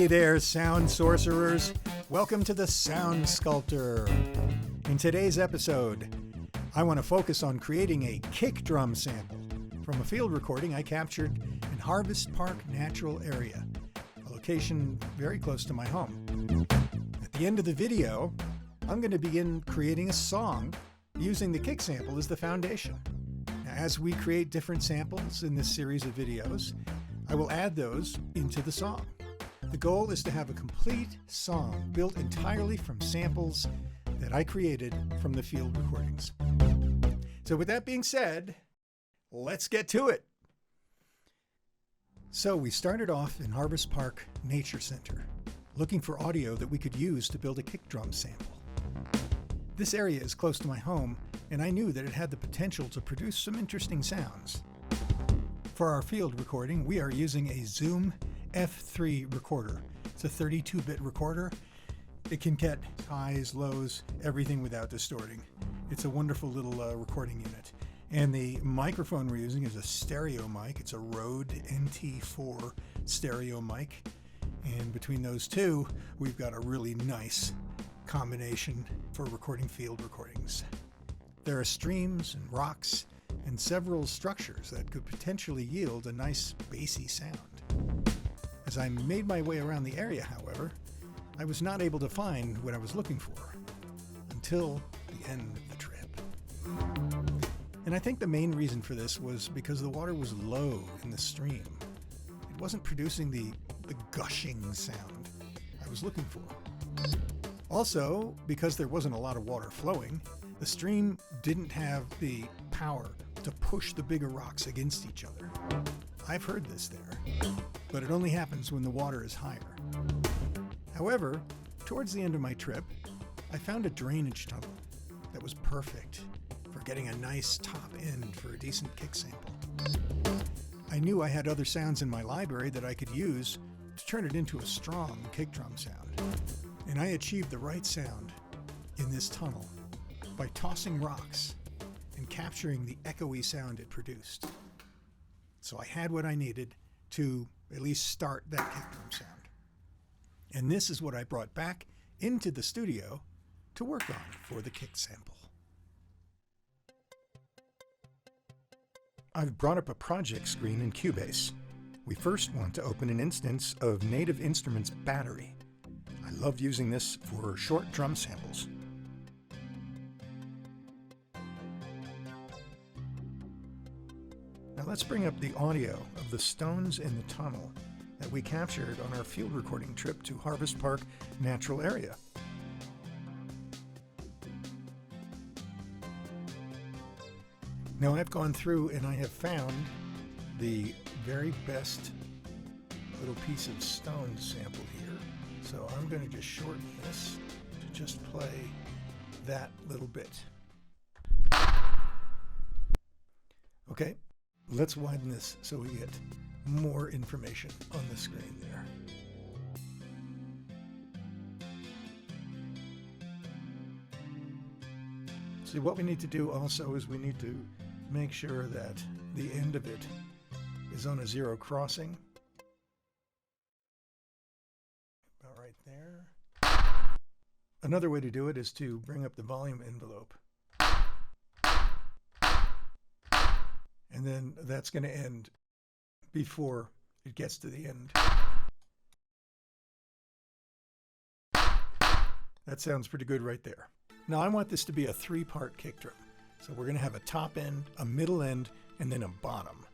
there, sound sorcerers. Welcome to the Sound Sculptor. In today's episode, I want to focus on creating a kick drum sample from a field recording I captured in Harvest Park Natural Area, a location very close to my home. At the end of the video, I'm going to begin creating a song using the kick sample as the foundation. Now, as we create different samples in this series of videos, I will add those into the song. The goal is to have a complete song built entirely from samples that I created from the field recordings. So with that being said, let's get to it. So we started off in Harvest Park Nature Center, looking for audio that we could use to build a kick drum sample. This area is close to my home, and I knew that it had the potential to produce some interesting sounds. For our field recording, we are using a Zoom F3 recorder. It's a 32-bit recorder. It can get highs, lows, everything without distorting. It's a wonderful little recording unit. And the microphone we're using is a stereo mic. It's a Rode NT4 stereo mic. And between those two, we've got a really nice combination for recording field recordings. There are streams and rocks and several structures that could potentially yield a nice bassy sound. As I made my way around the area, however, I was not able to find what I was looking for until the end of the trip. And I think the main reason for this was because the water was low in the stream. It wasn't producing the gushing sound I was looking for. Also, because there wasn't a lot of water flowing, the stream didn't have the power to push the bigger rocks against each other. I've heard this there, but it only happens when the water is higher. However, towards the end of my trip, I found a drainage tunnel that was perfect for getting a nice top end for a decent kick sample. I knew I had other sounds in my library that I could use to turn it into a strong kick drum sound. And I achieved the right sound in this tunnel by tossing rocks and capturing the echoey sound it produced. So I had what I needed to at least start that kick drum sound. And this is what I brought back into the studio to work on for the kick sample. I've brought up a project screen in Cubase. We first want to open an instance of Native Instruments Battery. I love using this for short drum samples. Now let's bring up the audio of the stones in the tunnel that we captured on our field recording trip to Harvest Park Natural Area. Now I've gone through and I have found the very best little piece of stone sample here. So I'm going to just shorten this to just play that little bit. Okay, let's widen this so we get more information on the screen there. See, what we need to do also is we need to make sure that the end of it is on a zero crossing. About right there. Another way to do it is to bring up the volume envelope. And then that's going to end before it gets to the end. That sounds pretty good right there. Now I want this to be a 3-part kick drum. So we're going to have a top end, a middle end, and then a bottom.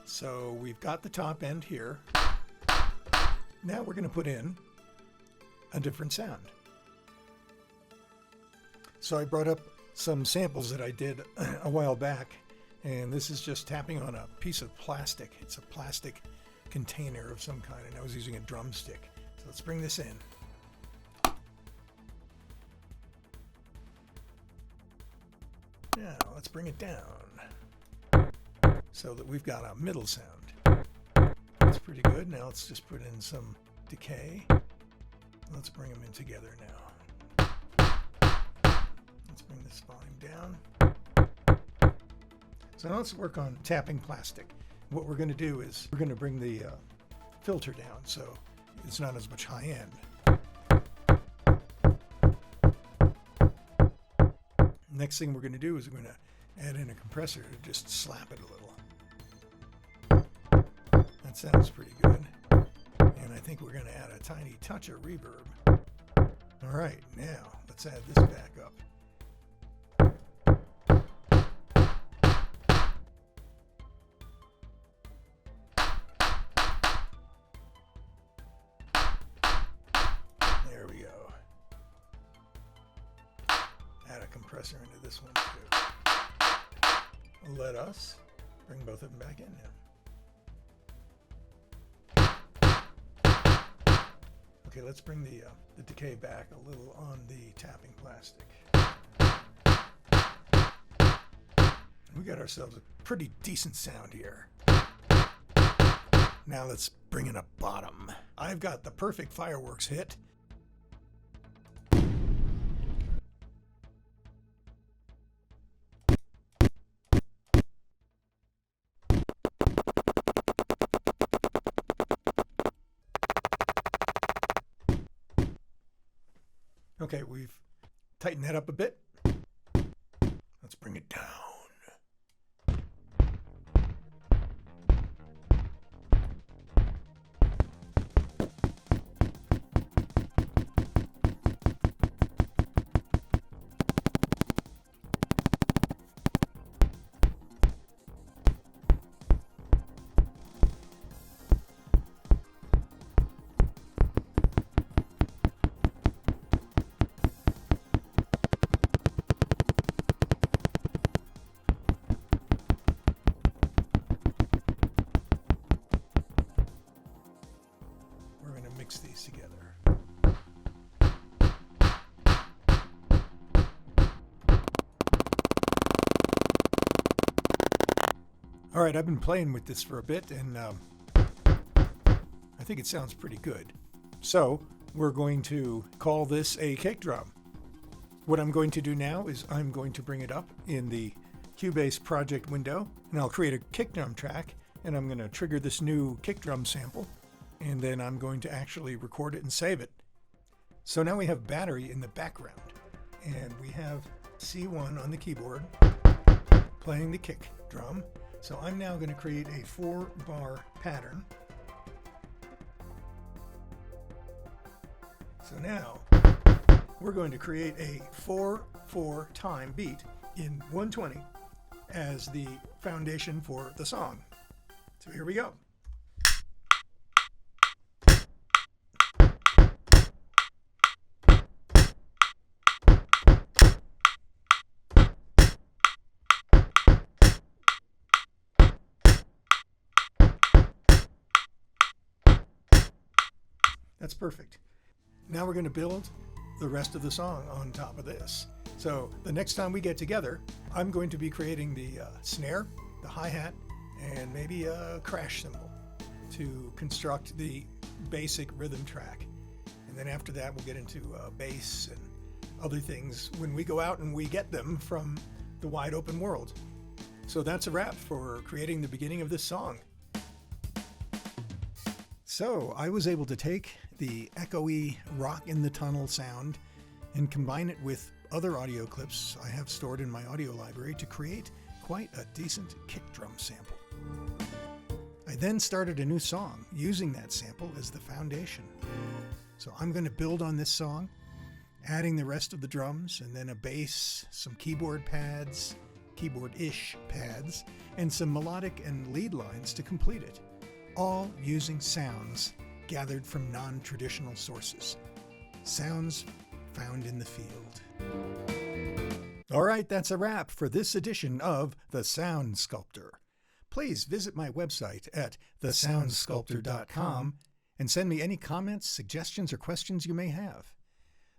So we've got the top end here. Now we're going to put in a different sound. So I brought up some samples that I did a while back. And this is just tapping on a piece of plastic. It's a plastic container of some kind, and I was using a drumstick. So let's bring this in. Now let's bring it down so that we've got a middle sound. That's pretty good. Now let's just put in some decay. Let's bring them in together now. Let's bring this volume down. So now let's work on tapping plastic. What we're going to do is we're going to bring the filter down. So it's not as much high end. Next thing we're going to do is we're going to add in a compressor to just slap it a little. That sounds pretty good. And I think we're going to add a tiny touch of reverb. All right, now let's add this back up. There we go. Add a compressor into this one too. Let us bring both of them back in now. Okay, let's bring the decay back a little on the tapping plastic. We got ourselves a pretty decent sound here. Now let's bring in a bottom. I've got the perfect fireworks hit. Okay, we've tightened that up a bit. Let's bring it down. Mix these together. All right, I've been playing with this for a bit, and I think it sounds pretty good. So we're going to call this a kick drum. What I'm going to do now is I'm going to bring it up in the Cubase project window, and I'll create a kick drum track, and I'm going to trigger this new kick drum sample. And then I'm going to actually record it and save it. So now we have battery in the background, and we have C1 on the keyboard playing the kick drum. So I'm now going to create a 4-bar pattern. So now we're going to create a 4/4 time beat in 120 as the foundation for the song. So here we go. That's perfect. Now we're going to build the rest of the song on top of this. So the next time we get together, I'm going to be creating the snare, the hi-hat, and maybe a crash cymbal to construct the basic rhythm track. And then after that, we'll get into bass and other things when we go out and we get them from the wide open world. So that's a wrap for creating the beginning of this song. So I was able to take the echoey rock in the tunnel sound and combine it with other audio clips I have stored in my audio library to create quite a decent kick drum sample. I then started a new song using that sample as the foundation. So I'm going to build on this song, adding the rest of the drums and then a bass, some keyboard pads, keyboard-ish pads, and some melodic and lead lines to complete it, all using sounds gathered from non-traditional sources. Sounds found in the field. All right, that's a wrap for this edition of The Sound Sculptor. Please visit my website at thesoundsculptor.com and send me any comments, suggestions, or questions you may have.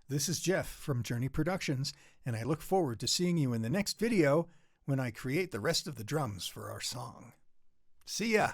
This is Jeff from Journey Productions, and I look forward to seeing you in the next video when I create the rest of the drums for our song. See ya!